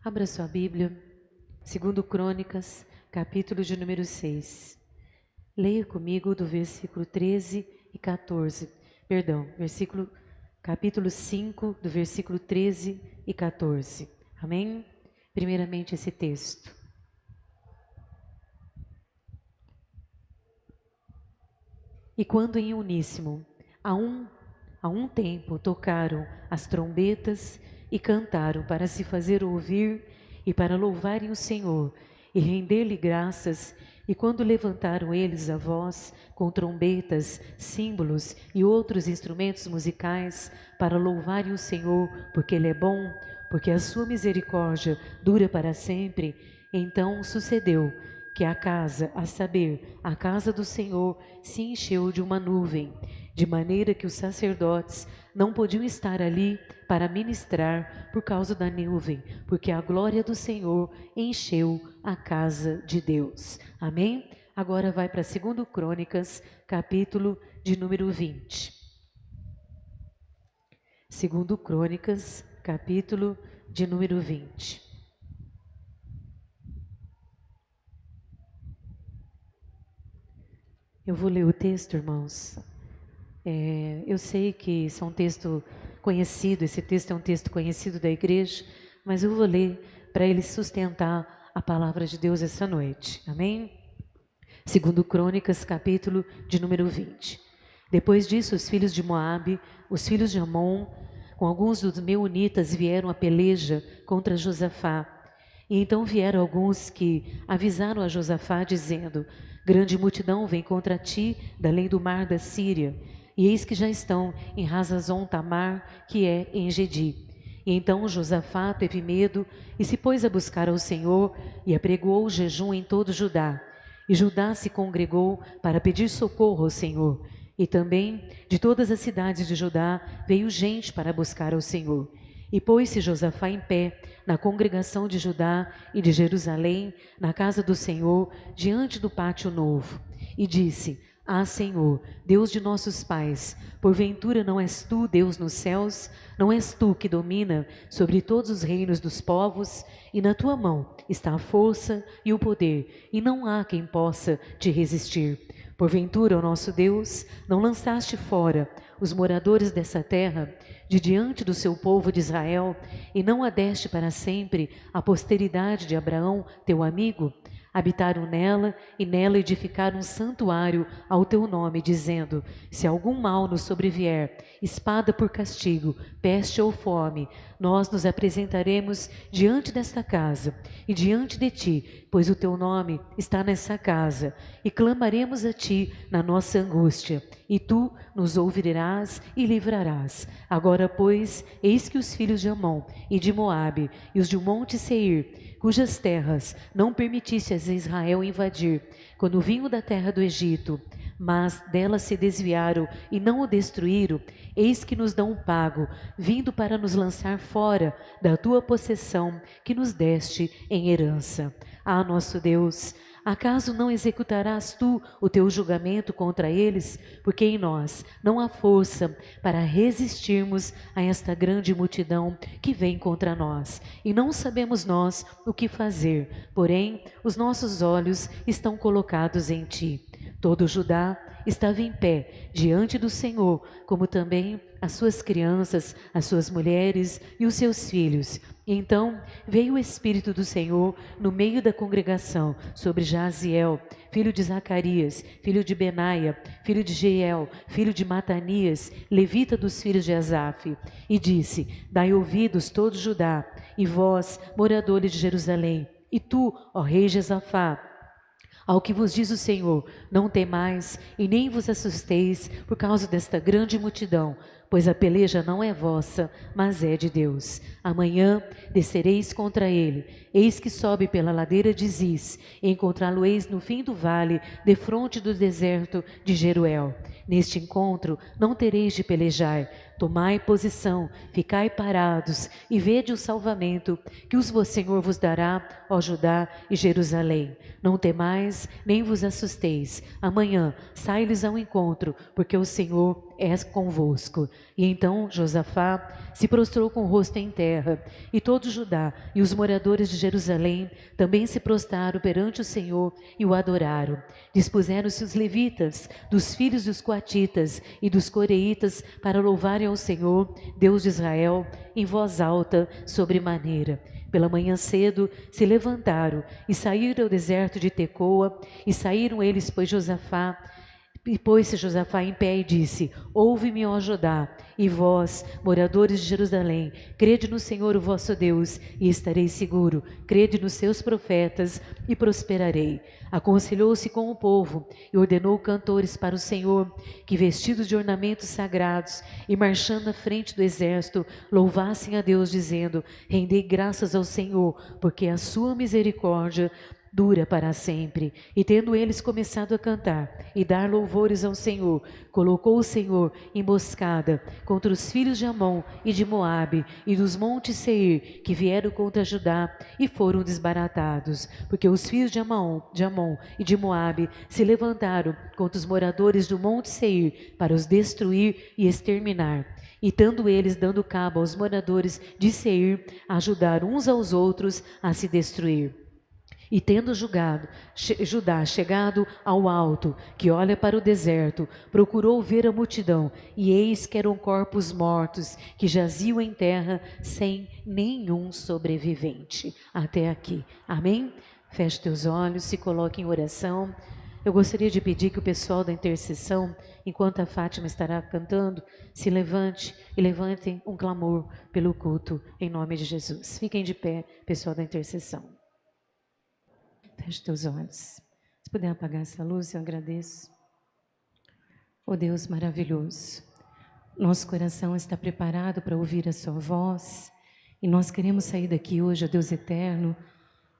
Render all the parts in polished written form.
Abra sua Bíblia, segundo Crônicas, capítulo de número 6. Leia comigo do versículo 13 e 14. Capítulo 5, do versículo 13 e 14. Amém? Primeiramente esse texto. E quando em uníssono, a um tempo, tocaram as trombetas e cantaram para se fazer ouvir e para louvarem o Senhor e render-lhe graças, e quando levantaram eles a voz com trombetas, símbolos e outros instrumentos musicais para louvarem o Senhor, porque Ele é bom, porque a sua misericórdia dura para sempre, então sucedeu que a casa, a saber, a casa do Senhor, se encheu de uma nuvem, de maneira que os sacerdotes não podiam estar ali para ministrar por causa da nuvem, porque a glória do Senhor encheu a casa de Deus. Amém? Agora vai para 2 Crônicas, capítulo de número 20. 2 Crônicas, capítulo de número 20. Eu vou ler o texto, irmãos. Eu sei que isso é um texto conhecido, esse texto é um texto conhecido da igreja, mas eu vou ler para ele sustentar a palavra de Deus essa noite. Amém? 2 Crônicas, capítulo de número 20. Depois disso, os filhos de Moabe, os filhos de Amon, com alguns dos meunitas, vieram a peleja contra Josafá. E então vieram alguns que avisaram a Josafá, dizendo: grande multidão vem contra ti, da além do mar da Síria, e eis que já estão em Hazazon Tamar, que é em Gedi. E então Josafá teve medo e se pôs a buscar ao Senhor e apregoou o jejum em todo Judá. E Judá se congregou para pedir socorro ao Senhor. E também de todas as cidades de Judá veio gente para buscar ao Senhor. E pôs-se Josafá em pé na congregação de Judá e de Jerusalém, na casa do Senhor, diante do pátio novo. E disse: ah, Senhor, Deus de nossos pais, porventura não és tu, Deus nos céus? Não és tu que domina sobre todos os reinos dos povos? E na tua mão está a força e o poder, e não há quem possa te resistir. Porventura, ó nosso Deus, não lançaste fora os moradores dessa terra de diante do seu povo de Israel, e não a deste para sempre a posteridade de Abraão, teu amigo? Habitaram nela e nela edificaram um santuário ao teu nome, dizendo: se algum mal nos sobrevier, espada por castigo, peste ou fome, nós nos apresentaremos diante desta casa e diante de ti, pois o teu nome está nessa casa, e clamaremos a ti na nossa angústia, e tu nos ouvirás e livrarás. Agora, pois, eis que os filhos de Amon e de Moabe e os de Monte Seir, cujas terras não permitisse a Israel invadir, quando vinham da terra do Egito, mas delas se desviaram e não o destruíram, eis que nos dão um pago, vindo para nos lançar fora da tua possessão que nos deste em herança. Ah, nosso Deus, acaso não executarás tu o teu julgamento contra eles? Porque em nós não há força para resistirmos a esta grande multidão que vem contra nós. E não sabemos nós o que fazer, porém os nossos olhos estão colocados em ti. Todo Judá estava em pé diante do Senhor, como também as suas crianças, as suas mulheres e os seus filhos. E então veio o Espírito do Senhor no meio da congregação sobre Jaziel, filho de Zacarias, filho de Benaia, filho de Jeiel, filho de Matanias, levita dos filhos de Asaf, e disse: dai ouvidos todo Judá, e vós, moradores de Jerusalém, e tu, ó rei Josafá, ao que vos diz o Senhor: não temais e nem vos assusteis por causa desta grande multidão, pois a peleja não é vossa, mas é de Deus. Amanhã descereis contra ele, eis que sobe pela ladeira de Ziz, e encontrá-lo-eis no fim do vale, defronte do deserto de Jeruel. Neste encontro não tereis de pelejar. Tomai posição, ficai parados e vede o salvamento que o Senhor vos dará, ó Judá e Jerusalém. Não temais, nem vos assusteis. Amanhã sai-lhes ao encontro, porque o Senhor é convosco. E então Josafá se prostrou com o rosto em terra, e todo Judá e os moradores de Jerusalém também se prostraram perante o Senhor e o adoraram. Dispuseram-se os levitas, dos filhos dos coatitas e dos coreitas, para louvarem ao Senhor, Deus de Israel, em voz alta, sobremaneira. Pela manhã cedo se levantaram e saíram ao deserto de Tecoa, e saíram eles, pois Josafá, e pôs-se Josafá em pé e disse: Ouve-me, ó Judá, e vós, moradores de Jerusalém, crede no Senhor o vosso Deus, e estareis seguro. Crede nos seus profetas, e prosperarei. Aconselhou-se com o povo, e ordenou cantores para o Senhor, que vestidos de ornamentos sagrados, e marchando à frente do exército, louvassem a Deus, dizendo: Rendei graças ao Senhor, porque a sua misericórdia dura para sempre. E tendo eles começado a cantar e dar louvores ao Senhor, colocou o Senhor emboscada contra os filhos de Amon e de Moabe e dos montes Seir, que vieram contra Judá, e foram desbaratados, porque os filhos de Amon e de Moabe se levantaram contra os moradores do monte Seir para os destruir e exterminar. E tendo eles dando cabo aos moradores de Seir, ajudaram uns aos outros a se destruir. E tendo Judá chegado ao alto, que olha para o deserto, procurou ver a multidão, e eis que eram corpos mortos, que jaziam em terra, sem nenhum sobrevivente. Até aqui. Amém? Feche teus olhos, se coloque em oração. Eu gostaria de pedir que o pessoal da intercessão, enquanto a Fátima estará cantando, se levante e levantem um clamor pelo culto, em nome de Jesus. Fiquem de pé, pessoal da intercessão. Feche teus olhos. Se puder apagar essa luz, eu agradeço. Oh Deus maravilhoso, nosso coração está preparado para ouvir a sua voz, e nós queremos sair daqui hoje, ó Deus eterno,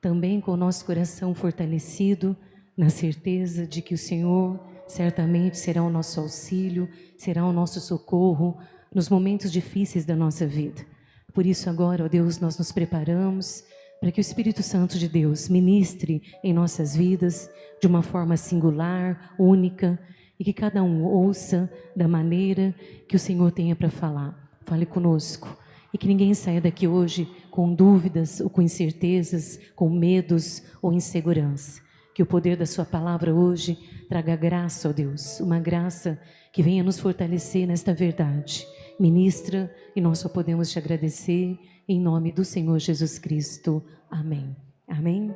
também com o nosso coração fortalecido, na certeza de que o Senhor certamente será o nosso auxílio, será o nosso socorro nos momentos difíceis da nossa vida. Por isso agora, ó Deus, nós nos preparamos para que o Espírito Santo de Deus ministre em nossas vidas de uma forma singular, única, e que cada um ouça da maneira que o Senhor tenha para falar. Fale conosco, e que ninguém saia daqui hoje com dúvidas ou com incertezas, com medos ou insegurança. Que o poder da sua palavra hoje traga graça, ó Deus, uma graça que venha nos fortalecer nesta verdade. Ministra, e nós só podemos te agradecer, em nome do Senhor Jesus Cristo. Amém. Amém?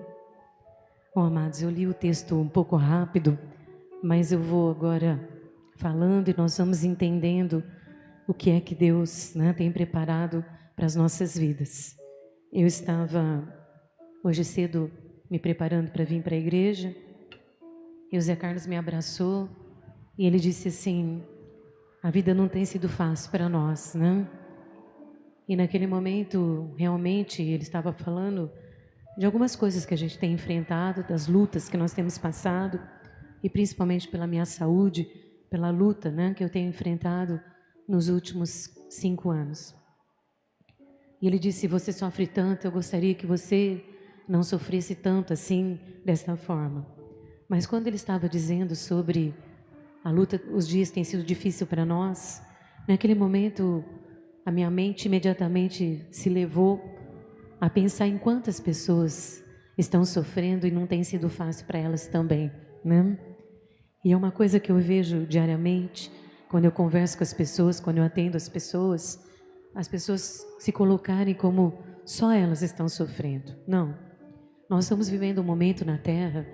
Bom, amados, eu li o texto um pouco rápido, mas eu vou agora falando e nós vamos entendendo o que é que Deus, né, tem preparado para as nossas vidas. Eu estava hoje cedo me preparando para vir para a igreja, e o Zé Carlos me abraçou e ele disse assim: a vida não tem sido fácil para nós, né? E naquele momento, realmente, ele estava falando de algumas coisas que a gente tem enfrentado, das lutas que nós temos passado, e principalmente pela minha saúde, pela luta, né, que eu tenho enfrentado nos últimos 5 anos. E ele disse: você sofre tanto, eu gostaria que você não sofresse tanto assim, desta forma. Mas quando ele estava dizendo sobre a luta, os dias têm sido difíceis para nós, naquele momento a minha mente imediatamente se levou a pensar em quantas pessoas estão sofrendo e não tem sido fácil para elas também, né? E é uma coisa que eu vejo diariamente, quando eu converso com as pessoas, quando eu atendo as pessoas se colocarem como só elas estão sofrendo. Não, nós estamos vivendo um momento na Terra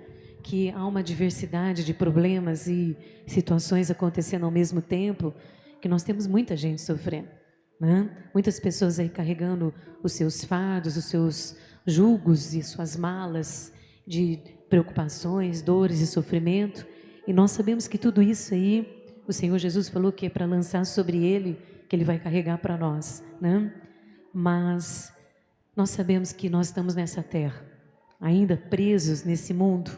que há uma diversidade de problemas e situações acontecendo ao mesmo tempo, que nós temos muita gente sofrendo, né? Muitas pessoas aí carregando os seus fardos, os seus julgos e suas malas de preocupações, dores e sofrimento. E nós sabemos que tudo isso aí, o Senhor Jesus falou que é para lançar sobre Ele, que Ele vai carregar para nós, né? Mas nós sabemos que nós estamos nessa terra, ainda presos nesse mundo.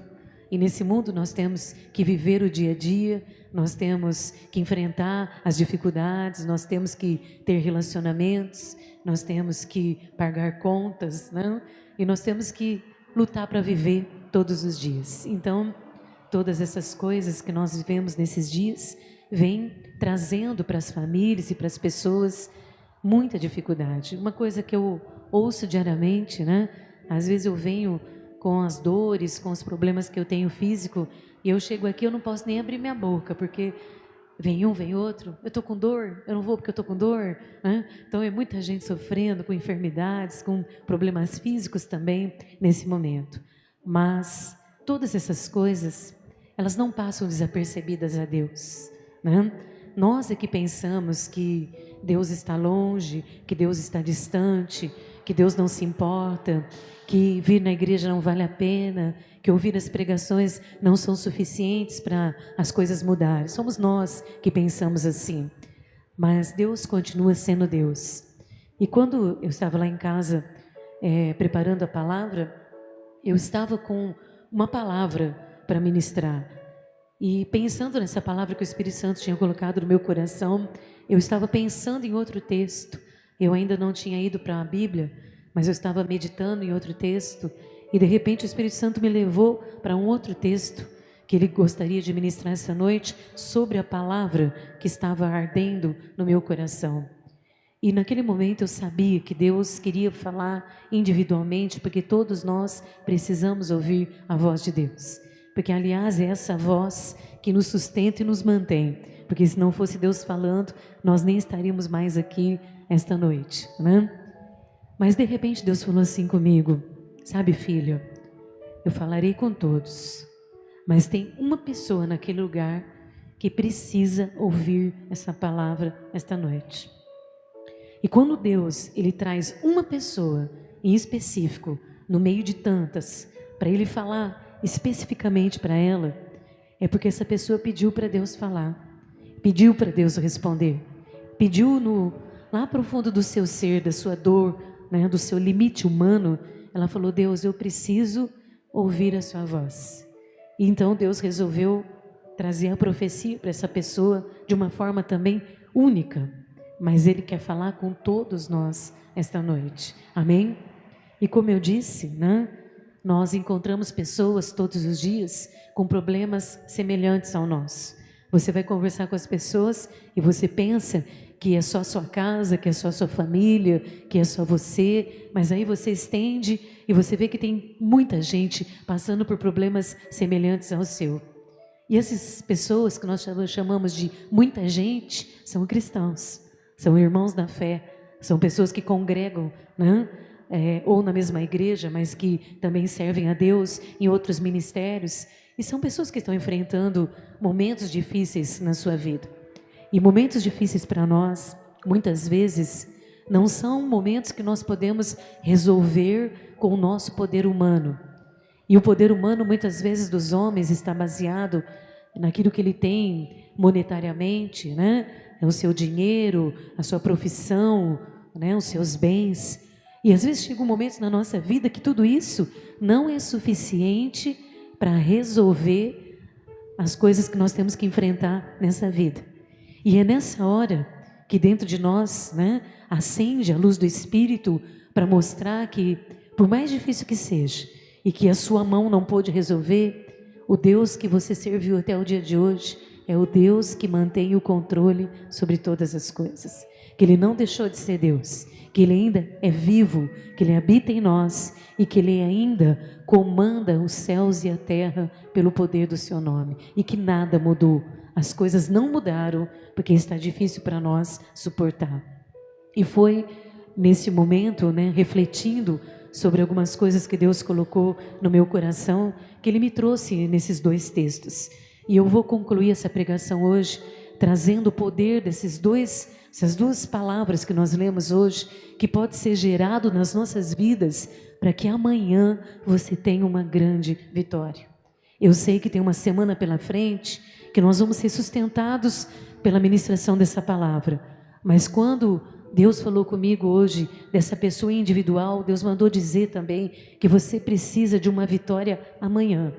E nesse mundo nós temos que viver o dia a dia, nós temos que enfrentar as dificuldades, nós temos que ter relacionamentos, nós temos que pagar contas, né? E nós temos que lutar para viver todos os dias. Então, todas essas coisas que nós vivemos nesses dias, vem trazendo para as famílias e para as pessoas muita dificuldade. Uma coisa que eu ouço diariamente, né? Às vezes eu venho com as dores, com os problemas que eu tenho físico, e eu chego aqui, eu não posso nem abrir minha boca, porque vem um, vem outro, eu estou com dor, eu não vou porque eu estou com dor, né? Então é muita gente sofrendo com enfermidades, com problemas físicos também nesse momento. Mas todas essas coisas, elas não passam desapercebidas a Deus, né? Nós é que pensamos que Deus está longe, que Deus está distante, que Deus não se importa, que vir na igreja não vale a pena, que ouvir as pregações não são suficientes para as coisas mudarem. Somos nós que pensamos assim. Mas Deus continua sendo Deus. E quando eu estava lá em casa preparando a palavra, eu estava com uma palavra para ministrar. E pensando nessa palavra que o Espírito Santo tinha colocado no meu coração, eu estava pensando em outro texto. Eu ainda não tinha ido para a Bíblia, mas eu estava meditando em outro texto. E de repente o Espírito Santo me levou para um outro texto que ele gostaria de ministrar essa noite sobre a palavra que estava ardendo no meu coração. E naquele momento eu sabia que Deus queria falar individualmente, porque todos nós precisamos ouvir a voz de Deus. Porque, aliás, é essa voz que nos sustenta e nos mantém. Porque se não fosse Deus falando, nós nem estaríamos mais aqui esta noite, né? Mas de repente Deus falou assim comigo: sabe, filha, eu falarei com todos, mas tem uma pessoa naquele lugar que precisa ouvir essa palavra esta noite. E quando Deus, ele traz uma pessoa em específico, no meio de tantas, para ele falar especificamente para ela, é porque essa pessoa pediu para Deus falar, pediu para Deus responder, pediu lá para o fundo do seu ser, da sua dor, né, do seu limite humano. Ela falou: Deus, eu preciso ouvir a sua voz. E então Deus resolveu trazer a profecia para essa pessoa de uma forma também única. Mas Ele quer falar com todos nós esta noite. Amém? E como eu disse, né, nós encontramos pessoas todos os dias com problemas semelhantes ao nosso. Você vai conversar com as pessoas e você pensa que é só sua casa, que é só sua família, que é só você, mas aí você estende e você vê que tem muita gente passando por problemas semelhantes ao seu. E essas pessoas que nós chamamos de muita gente são cristãos, são irmãos da fé, são pessoas que congregam, né? Ou na mesma igreja, mas que também servem a Deus em outros ministérios, e são pessoas que estão enfrentando momentos difíceis na sua vida. E momentos difíceis para nós, muitas vezes, não são momentos que nós podemos resolver com o nosso poder humano. E o poder humano, muitas vezes, dos homens está baseado naquilo que ele tem monetariamente, né? O seu dinheiro, a sua profissão, né? Os seus bens. E às vezes chega um momento na nossa vida que tudo isso não é suficiente para resolver as coisas que nós temos que enfrentar nessa vida. E é nessa hora que dentro de nós, né, acende a luz do Espírito para mostrar que, por mais difícil que seja, e que a sua mão não pôde resolver, o Deus que você serviu até o dia de hoje é o Deus que mantém o controle sobre todas as coisas. Que Ele não deixou de ser Deus, que Ele ainda é vivo, que Ele habita em nós e que Ele ainda comanda os céus e a terra pelo poder do seu nome. E que nada mudou, as coisas não mudaram porque está difícil para nós suportar. E foi nesse momento, né, refletindo sobre algumas coisas que Deus colocou no meu coração, que Ele me trouxe nesses dois textos. E eu vou concluir essa pregação hoje, trazendo o poder essas duas palavras que nós lemos hoje, que pode ser gerado nas nossas vidas, para que amanhã você tenha uma grande vitória. Eu sei que tem uma semana pela frente, que nós vamos ser sustentados pela ministração dessa palavra, mas quando Deus falou comigo hoje, dessa pessoa individual, Deus mandou dizer também que você precisa de uma vitória amanhã.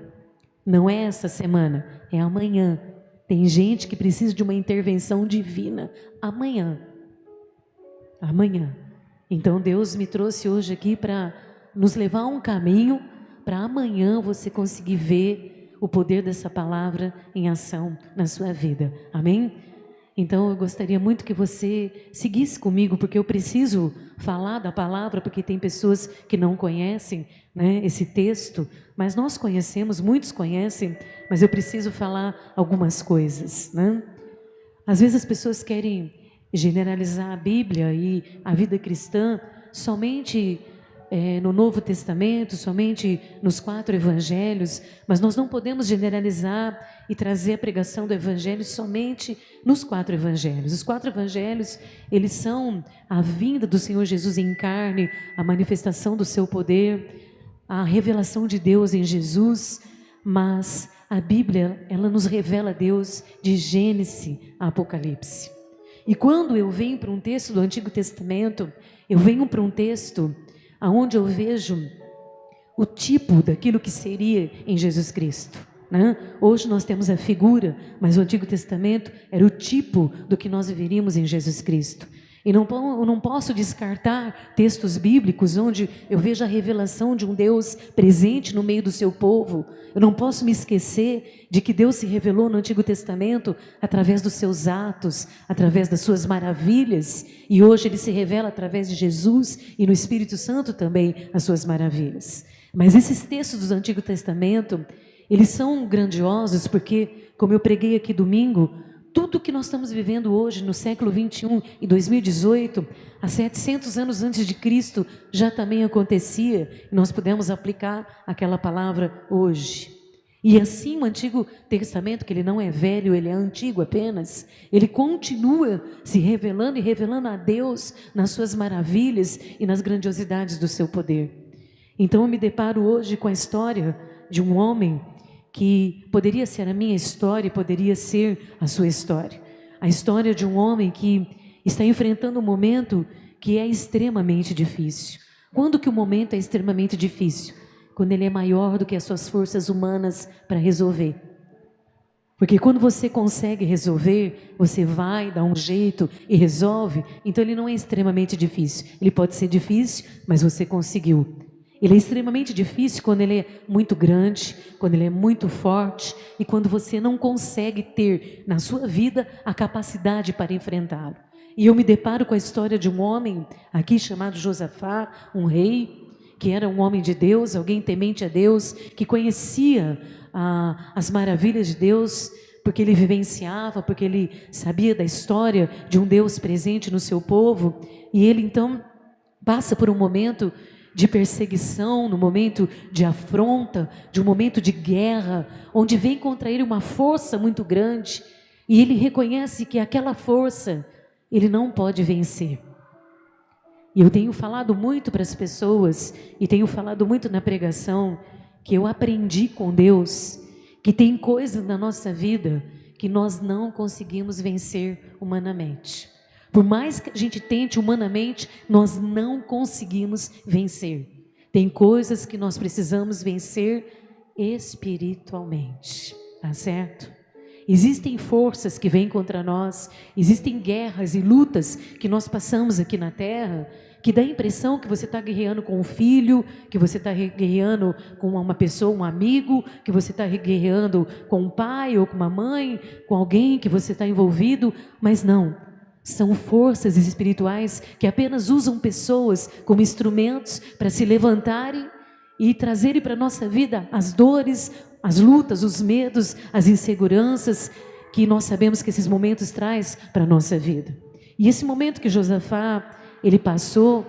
Não é essa semana, é amanhã. Tem gente que precisa de uma intervenção divina amanhã. Amanhã. Então Deus me trouxe hoje aqui para nos levar a um caminho, para amanhã você conseguir ver o poder dessa palavra em ação na sua vida. Amém? Então eu gostaria muito que você seguisse comigo, porque eu preciso falar da palavra, porque tem pessoas que não conhecem, né, esse texto, mas nós conhecemos, muitos conhecem, mas eu preciso falar algumas coisas, né? Às vezes as pessoas querem generalizar a Bíblia e a vida cristã somente no Novo Testamento, somente nos 4 evangelhos, mas nós não podemos generalizar e trazer a pregação do evangelho somente nos 4 evangelhos. Os 4 evangelhos, eles são a vinda do Senhor Jesus em carne, a manifestação do seu poder, a revelação de Deus em Jesus, mas a Bíblia, ela nos revela Deus de Gênesis a Apocalipse. E quando eu venho para um texto do Antigo Testamento, eu venho para um texto onde eu vejo o tipo daquilo que seria em Jesus Cristo, né? Hoje nós temos a figura, mas o Antigo Testamento era o tipo do que nós viveríamos em Jesus Cristo. E eu não posso descartar textos bíblicos onde eu vejo a revelação de um Deus presente no meio do seu povo. Eu não posso me esquecer de que Deus se revelou no Antigo Testamento através dos seus atos, através das suas maravilhas, e hoje Ele se revela através de Jesus e no Espírito Santo também as suas maravilhas. Mas esses textos do Antigo Testamento, eles são grandiosos porque, como eu preguei aqui domingo, tudo que nós estamos vivendo hoje no século 21 e 2018, há 700 anos antes de Cristo, já também acontecia, e nós podemos aplicar aquela palavra hoje. E assim o Antigo Testamento, que ele não é velho, ele é antigo apenas, ele continua se revelando e revelando a Deus nas suas maravilhas e nas grandiosidades do seu poder. Então eu me deparo hoje com a história de um homem que poderia ser a minha história e poderia ser a sua história. A história de um homem que está enfrentando um momento que é extremamente difícil. Quando que o momento é extremamente difícil? Quando ele é maior do que as suas forças humanas para resolver. Porque quando você consegue resolver, você vai, dá um jeito e resolve, então ele não é extremamente difícil. Ele pode ser difícil, mas você conseguiu. Ele é extremamente difícil quando ele é muito grande, quando ele é muito forte e quando você não consegue ter na sua vida a capacidade para enfrentá-lo. E eu me deparo com a história de um homem aqui chamado Josafá, um rei, que era um homem de Deus, alguém temente a Deus, que conhecia as maravilhas de Deus, porque ele vivenciava, porque ele sabia da história de um Deus presente no seu povo, e ele então passa por um momento de perseguição, no momento de afronta, de um momento de guerra, onde vem contra ele uma força muito grande, e ele reconhece que aquela força ele não pode vencer. E eu tenho falado muito para as pessoas, e tenho falado muito na pregação, que eu aprendi com Deus, que tem coisas na nossa vida que nós não conseguimos vencer humanamente. Por mais que a gente tente humanamente, nós não conseguimos vencer. Tem coisas que nós precisamos vencer espiritualmente, tá certo? Existem forças que vêm contra nós, existem guerras e lutas que nós passamos aqui na terra, que dá a impressão que você está guerreando com um filho, que você está guerreando com uma pessoa, um amigo, que você está guerreando com um pai ou com uma mãe, com alguém que você está envolvido, mas não. São forças espirituais que apenas usam pessoas como instrumentos para se levantarem e trazerem para a nossa vida as dores, as lutas, os medos, as inseguranças que nós sabemos que esses momentos traz para a nossa vida. E esse momento que Josafá, ele passou,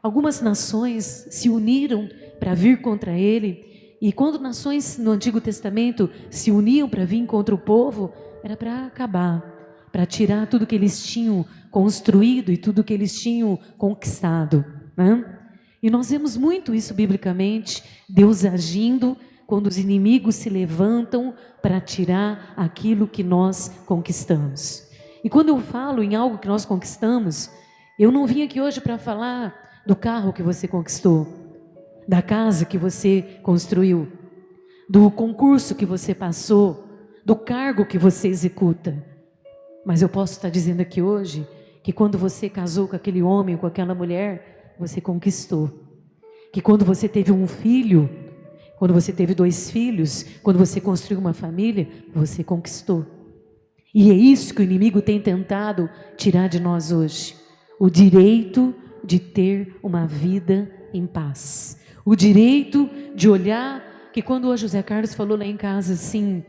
algumas nações se uniram para vir contra ele, e quando nações no Antigo Testamento se uniam para vir contra o povo, era para acabar, para tirar tudo que eles tinham construído e tudo que eles tinham conquistado, né? E nós vemos muito isso biblicamente, Deus agindo quando os inimigos se levantam para tirar aquilo que nós conquistamos. E quando eu falo em algo que nós conquistamos, eu não vim aqui hoje para falar do carro que você conquistou, da casa que você construiu, do concurso que você passou, do cargo que você executa. Mas eu posso estar dizendo aqui hoje que quando você casou com aquele homem, com aquela mulher, você conquistou. Que quando você teve um filho, Quando você teve 2 filhos, quando você construiu uma família, você conquistou. E é isso que o inimigo tem tentado tirar de nós hoje. O direito de ter uma vida em paz. O direito de olhar, que quando o José Carlos falou lá em casa assim,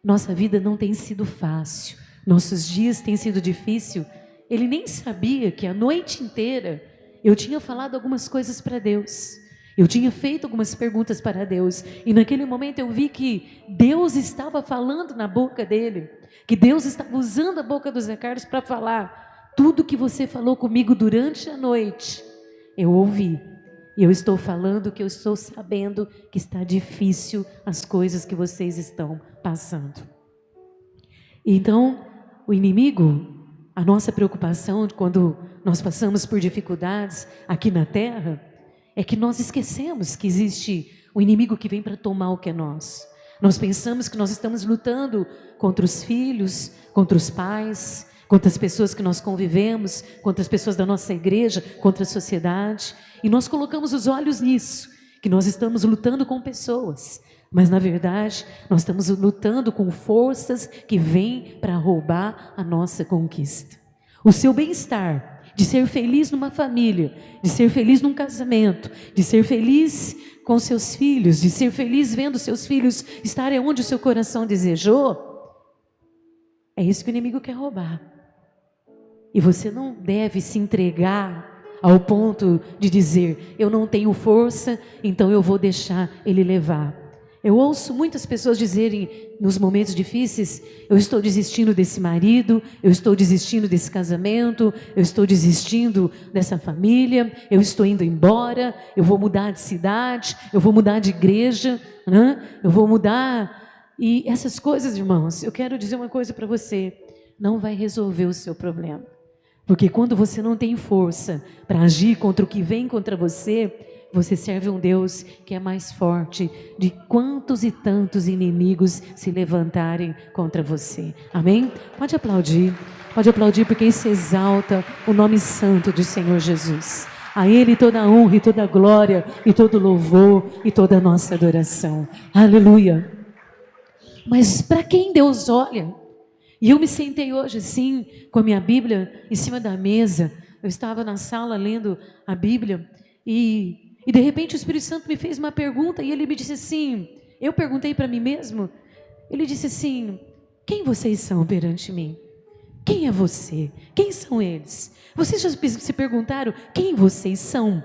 nossa vida não tem sido fácil, nossos dias têm sido difíceis. Ele nem sabia que a noite inteira eu tinha falado algumas coisas para Deus. Eu tinha feito algumas perguntas para Deus. E naquele momento eu vi que Deus estava falando na boca dele. Que Deus estava usando a boca do Zé Carlos para falar. Tudo que você falou comigo durante a noite, eu ouvi. E eu estou falando que eu estou sabendo que está difícil as coisas que vocês estão passando. Então, o inimigo, a nossa preocupação quando nós passamos por dificuldades aqui na terra, é que nós esquecemos que existe um inimigo que vem para tomar o que é nosso. Nós pensamos que nós estamos lutando contra os filhos, contra os pais, contra as pessoas que nós convivemos, contra as pessoas da nossa igreja, contra a sociedade. E nós colocamos os olhos nisso, que nós estamos lutando com pessoas. Mas na verdade, nós estamos lutando com forças que vêm para roubar a nossa conquista. O seu bem-estar, de ser feliz numa família, de ser feliz num casamento, de ser feliz com seus filhos, de ser feliz vendo seus filhos estarem onde o seu coração desejou, é isso que o inimigo quer roubar. E você não deve se entregar ao ponto de dizer, eu não tenho força, então eu vou deixar ele levar. Eu ouço muitas pessoas dizerem nos momentos difíceis, eu estou desistindo desse marido, eu estou desistindo desse casamento, eu estou desistindo dessa família, eu estou indo embora, eu vou mudar de cidade, eu vou mudar de igreja, né? Eu vou mudar. E essas coisas, irmãos, eu quero dizer uma coisa para você, não vai resolver o seu problema. Porque quando você não tem força para agir contra o que vem contra você, você serve um Deus que é mais forte de quantos e tantos inimigos se levantarem contra você. Amém? Pode aplaudir porque isso exalta o nome santo do Senhor Jesus. A Ele toda a honra e toda a glória e todo o louvor e toda a nossa adoração. Aleluia. Mas para quem Deus olha, e eu me sentei hoje assim, com a minha Bíblia em cima da mesa, eu estava na sala lendo a Bíblia e de repente o Espírito Santo me fez uma pergunta e ele me disse assim, eu perguntei para mim mesmo, ele disse assim, quem vocês são perante mim? Quem é você? Quem são eles? Vocês já se perguntaram quem vocês são?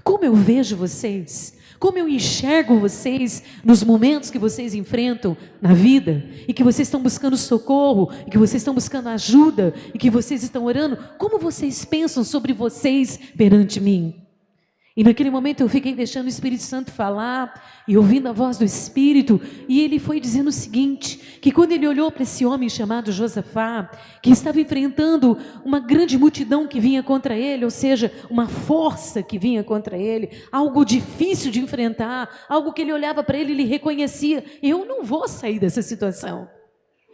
Como eu vejo vocês? Como eu enxergo vocês nos momentos que vocês enfrentam na vida e que vocês estão buscando socorro, e que vocês estão buscando ajuda e que vocês estão orando? Como vocês pensam sobre vocês perante mim? E naquele momento eu fiquei deixando o Espírito Santo falar e ouvindo a voz do Espírito, e ele foi dizendo o seguinte, que quando ele olhou para esse homem chamado Josafá, que estava enfrentando uma grande multidão que vinha contra ele, ou seja, uma força que vinha contra ele, algo difícil de enfrentar, algo que ele olhava para ele e ele reconhecia, eu não vou sair dessa situação.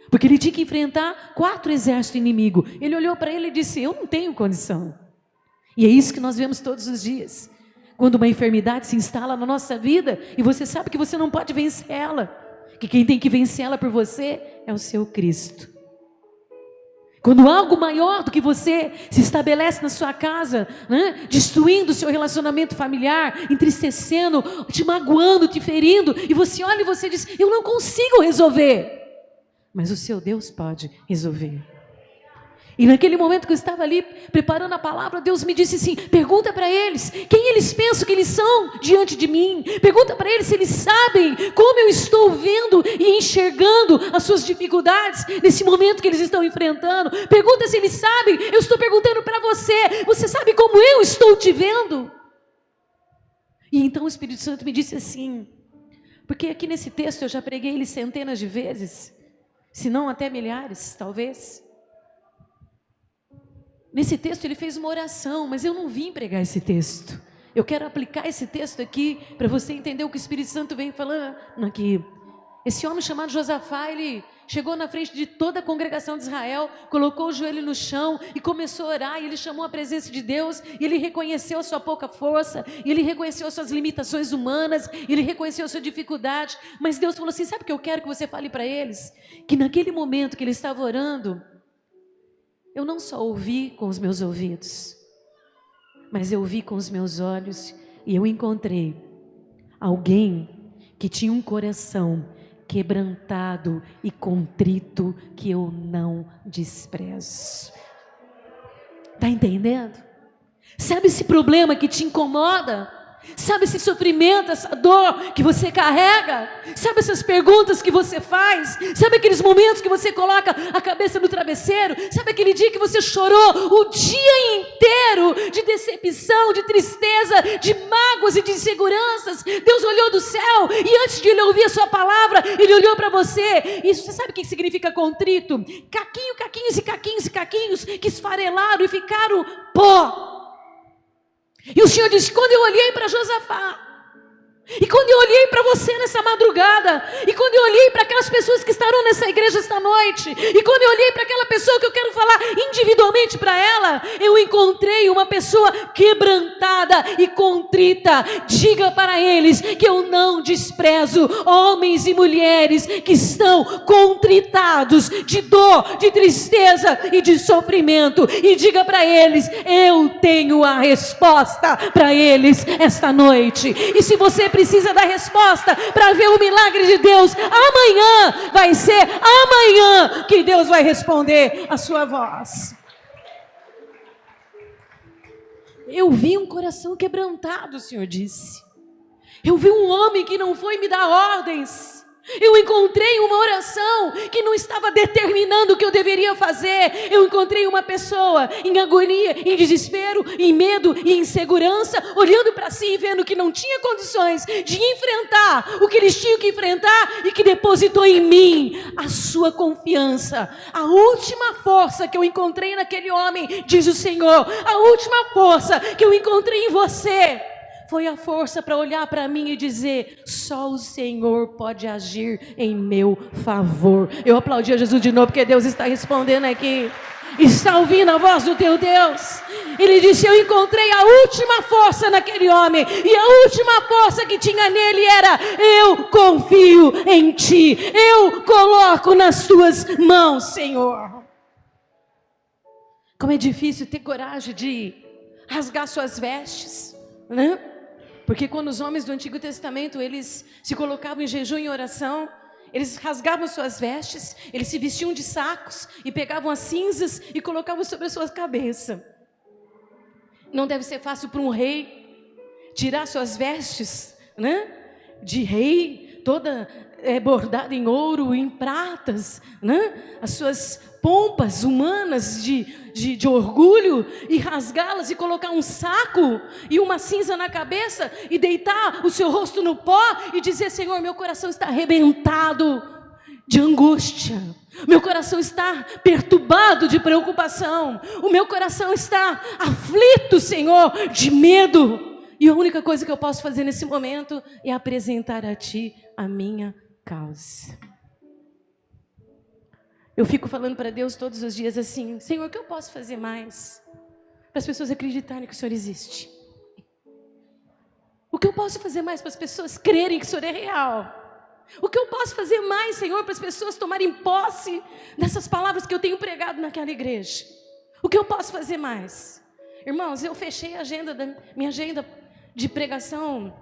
Porque ele tinha que enfrentar 4 exércitos inimigos. Ele olhou para ele e disse, eu não tenho condição. E é isso que nós vemos todos os dias. Quando uma enfermidade se instala na nossa vida e você sabe que você não pode vencer ela, que quem tem que vencer ela por você é o seu Cristo. Quando algo maior do que você se estabelece na sua casa, né, destruindo o seu relacionamento familiar, entristecendo, te magoando, te ferindo, e você olha e você diz, eu não consigo resolver, mas o seu Deus pode resolver. E naquele momento que eu estava ali preparando a palavra, Deus me disse assim, pergunta para eles, quem eles pensam que eles são diante de mim? Pergunta para eles se eles sabem como eu estou vendo e enxergando as suas dificuldades nesse momento que eles estão enfrentando. Pergunta se eles sabem, eu estou perguntando para você, você sabe como eu estou te vendo? E então o Espírito Santo me disse assim, porque aqui nesse texto eu já preguei ele centenas de vezes, se não até milhares, talvez. Nesse texto ele fez uma oração, mas eu não vim pregar esse texto. Eu quero aplicar esse texto aqui para você entender o que o Espírito Santo vem falando aqui. Esse homem chamado Josafá, ele chegou na frente de toda a congregação de Israel, colocou o joelho no chão e começou a orar, e ele chamou a presença de Deus, e ele reconheceu a sua pouca força, e ele reconheceu as suas limitações humanas, e ele reconheceu a sua dificuldade, mas Deus falou assim: sabe o que eu quero que você fale para eles? Que naquele momento que ele estava orando, eu não só ouvi com os meus ouvidos, mas eu vi com os meus olhos, e eu encontrei alguém que tinha um coração quebrantado e contrito, que eu não desprezo. Está entendendo? Sabe esse problema que te incomoda? Sabe esse sofrimento, essa dor que você carrega? Sabe essas perguntas que você faz? Sabe aqueles momentos que você coloca a cabeça no travesseiro? Sabe aquele dia que você chorou o dia inteiro de decepção, de tristeza, de mágoas e de inseguranças? Deus olhou do céu e antes de ele ouvir a sua palavra, ele olhou para você. E você sabe o que significa contrito? Caquinhos e caquinhos e caquinhos que esfarelaram e ficaram pó. E o Senhor disse: quando eu olhei para Josafá, e quando eu olhei para você nessa madrugada, e quando eu olhei para aquelas pessoas que estarão nessa igreja esta noite, e quando eu olhei para aquela pessoa que eu quero falar individualmente para ela, eu encontrei uma pessoa quebrantada e contrita. Diga para eles que eu não desprezo homens e mulheres que estão contritados de dor, de tristeza e de sofrimento, e diga para eles: eu tenho a resposta para eles esta noite. E se você precisa da resposta para ver o milagre de Deus, amanhã vai ser amanhã que Deus vai responder a sua voz. Eu vi um coração quebrantado, o Senhor disse. Eu vi um homem que não foi me dar ordens. Eu encontrei uma oração que não estava determinando o que eu deveria fazer. Eu encontrei uma pessoa em agonia, em desespero, em medo e insegurança, olhando para si e vendo que não tinha condições de enfrentar o que eles tinham que enfrentar, e que depositou em mim a sua confiança. A última força que eu encontrei naquele homem, diz o Senhor, a última força que eu encontrei em você foi a força para olhar para mim e dizer: só o Senhor pode agir em meu favor. Eu aplaudi a Jesus de novo, porque Deus está respondendo aqui. Está ouvindo a voz do teu Deus? Ele disse: eu encontrei a última força naquele homem, e a última força que tinha nele era: eu confio em ti, eu coloco nas tuas mãos, Senhor. Como é difícil ter coragem de rasgar suas vestes, né? Porque quando os homens do Antigo Testamento, eles se colocavam em jejum e oração, eles rasgavam suas vestes, eles se vestiam de sacos e pegavam as cinzas e colocavam sobre a sua cabeça. Não deve ser fácil para um rei tirar suas vestes, né? De rei, toda bordada em ouro, em pratas, né? As suas pompas humanas de orgulho, e rasgá-las e colocar um saco e uma cinza na cabeça e deitar o seu rosto no pó e dizer: Senhor, meu coração está arrebentado de angústia, meu coração está perturbado de preocupação, o meu coração está aflito, Senhor, de medo, e a única coisa que eu posso fazer nesse momento é apresentar a Ti a minha causa. Eu fico falando para Deus todos os dias assim: Senhor, o que eu posso fazer mais para as pessoas acreditarem que o Senhor existe? O que eu posso fazer mais para as pessoas crerem que o Senhor é real? O que eu posso fazer mais, Senhor, para as pessoas tomarem posse dessas palavras que eu tenho pregado naquela igreja? O que eu posso fazer mais? Irmãos, eu fechei a minha agenda de pregação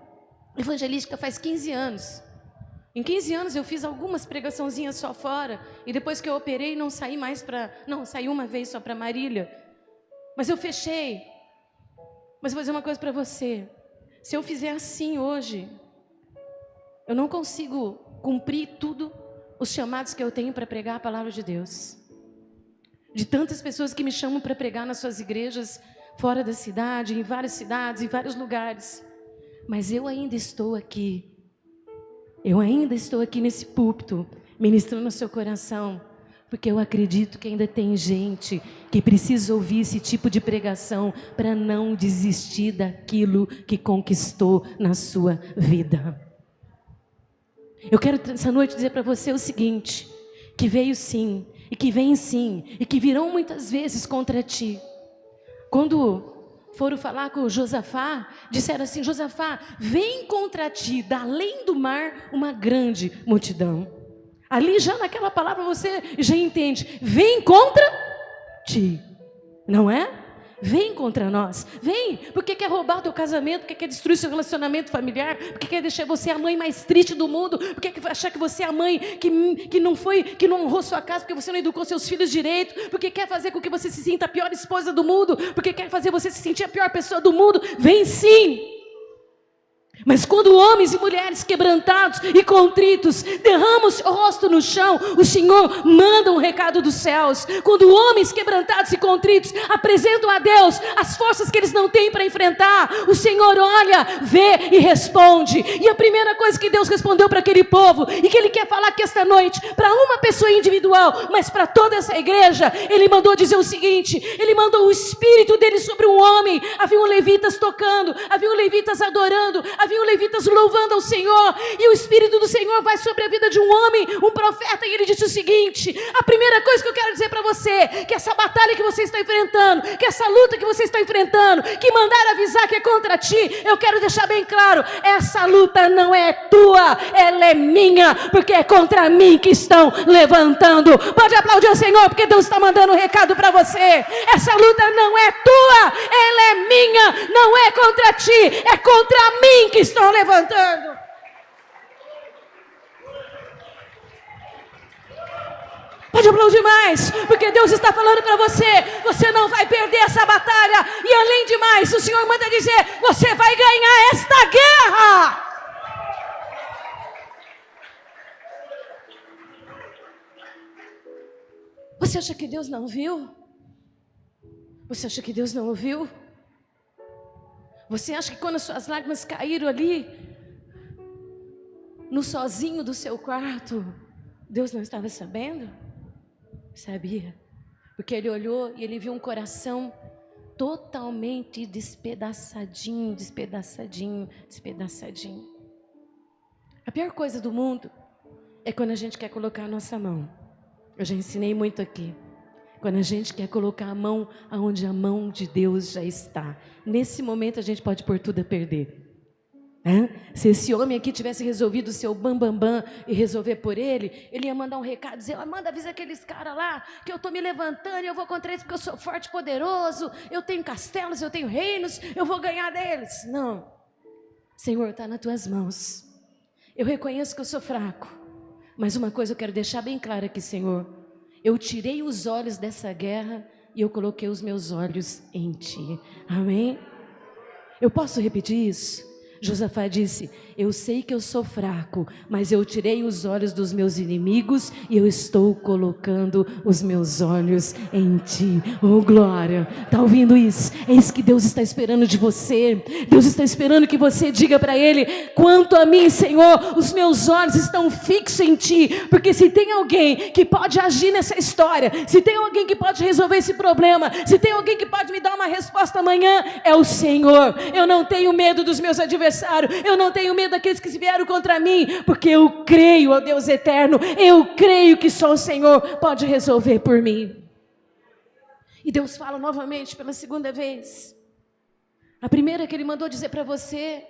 evangelística faz 15 anos. Em 15 anos eu fiz algumas pregaçãozinhas só fora, e depois que eu operei não saí mais saí uma vez só para Marília. Mas eu fechei. Mas eu vou dizer uma coisa para você: se eu fizer assim hoje, eu não consigo cumprir tudo os chamados que eu tenho para pregar a palavra de Deus. De tantas pessoas que me chamam para pregar nas suas igrejas, fora da cidade, em várias cidades, em vários lugares. Mas eu ainda estou aqui. Eu ainda estou aqui nesse púlpito, ministrando no seu coração, porque eu acredito que ainda tem gente que precisa ouvir esse tipo de pregação para não desistir daquilo que conquistou na sua vida. Eu quero essa noite dizer para você o seguinte, que veio sim, e que vem sim, e que virão muitas vezes contra ti. Quando foram falar com Josafá, disseram assim: Josafá, vem contra ti, da além do mar, uma grande multidão. Ali já naquela palavra você já entende, vem contra ti, não é? Vem contra nós, vem, porque quer roubar o teu casamento, porque quer destruir seu relacionamento familiar, porque quer deixar você a mãe mais triste do mundo, porque quer achar que você é a mãe que não honrou sua casa, porque você não educou seus filhos direito, porque quer fazer com que você se sinta a pior esposa do mundo, porque quer fazer você se sentir a pior pessoa do mundo. Vem sim. Mas quando homens e mulheres quebrantados e contritos derramam o rosto no chão, o Senhor manda um recado dos céus. Quando homens quebrantados e contritos apresentam a Deus as forças que eles não têm para enfrentar, o Senhor olha, vê e responde. E a primeira coisa que Deus respondeu para aquele povo, e que Ele quer falar aqui esta noite, para uma pessoa individual, mas para toda essa igreja, Ele mandou dizer o seguinte: Ele mandou o Espírito dele sobre um homem. Haviam levitas tocando, haviam levitas adorando, haviam levitas louvando ao Senhor, e o Espírito do Senhor vai sobre a vida de um homem, um profeta, e ele disse o seguinte: a primeira coisa que eu quero dizer para você, que essa batalha que você está enfrentando, que essa luta que você está enfrentando, que mandaram avisar que é contra ti, eu quero deixar bem claro, essa luta não é tua, ela é minha, porque é contra mim que estão levantando. Pode aplaudir o Senhor, porque Deus está mandando um recado para você. Essa luta não é tua, ela é minha, não é contra ti, é contra mim que estão levantando. Pode aplaudir mais, porque Deus está falando para você, você não vai perder essa batalha, e além de mais, o Senhor manda dizer, você vai ganhar esta guerra. Você acha que Deus não viu? Você acha que Deus não ouviu? Você acha que quando as suas lágrimas caíram ali, no sozinho do seu quarto, Deus não estava sabendo? Sabia, porque Ele olhou e Ele viu um coração totalmente despedaçadinho, despedaçadinho, despedaçadinho. A pior coisa do mundo é quando a gente quer colocar a nossa mão. Eu já ensinei muito aqui. Quando a gente quer colocar a mão aonde a mão de Deus já está. Nesse momento a gente pode pôr tudo a perder. Se esse homem aqui tivesse resolvido o seu bam e resolver por ele, ele ia mandar um recado, dizer, manda avisar aqueles caras lá, que eu estou me levantando e eu vou contra eles porque eu sou forte e poderoso, eu tenho castelos, eu tenho reinos, eu vou ganhar deles. Não, Senhor, está nas tuas mãos. Eu reconheço que eu sou fraco, mas uma coisa eu quero deixar bem clara aqui, Senhor, eu tirei os olhos dessa guerra e eu coloquei os meus olhos em Ti. Amém? Eu posso repetir isso? Josafá disse, eu sei que eu sou fraco, mas eu tirei os olhos dos meus inimigos e eu estou colocando os meus olhos em Ti. Oh glória, está ouvindo isso? É isso que Deus está esperando de você. Deus está esperando que você diga para Ele, quanto a mim, Senhor, os meus olhos estão fixos em Ti, porque se tem alguém que pode agir nessa história, se tem alguém que pode resolver esse problema, se tem alguém que pode me dar uma resposta amanhã, é o Senhor. Eu não tenho medo dos meus adversários, eu não tenho medo daqueles que se vieram contra mim, porque eu creio, ó Deus eterno, eu creio que só o Senhor pode resolver por mim. E Deus fala novamente pela segunda vez. A primeira que Ele mandou dizer para você,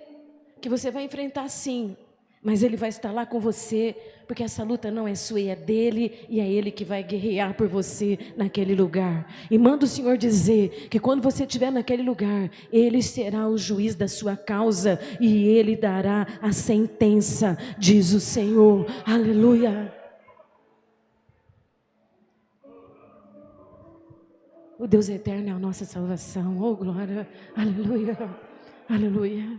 que você vai enfrentar sim, mas Ele vai estar lá com você, porque essa luta não é sua, é dEle, e é Ele que vai guerrear por você naquele lugar. E manda o Senhor dizer, que quando você estiver naquele lugar, Ele será o juiz da sua causa, e Ele dará a sentença, diz o Senhor. Aleluia. O Deus eterno é a nossa salvação, oh glória, aleluia, aleluia.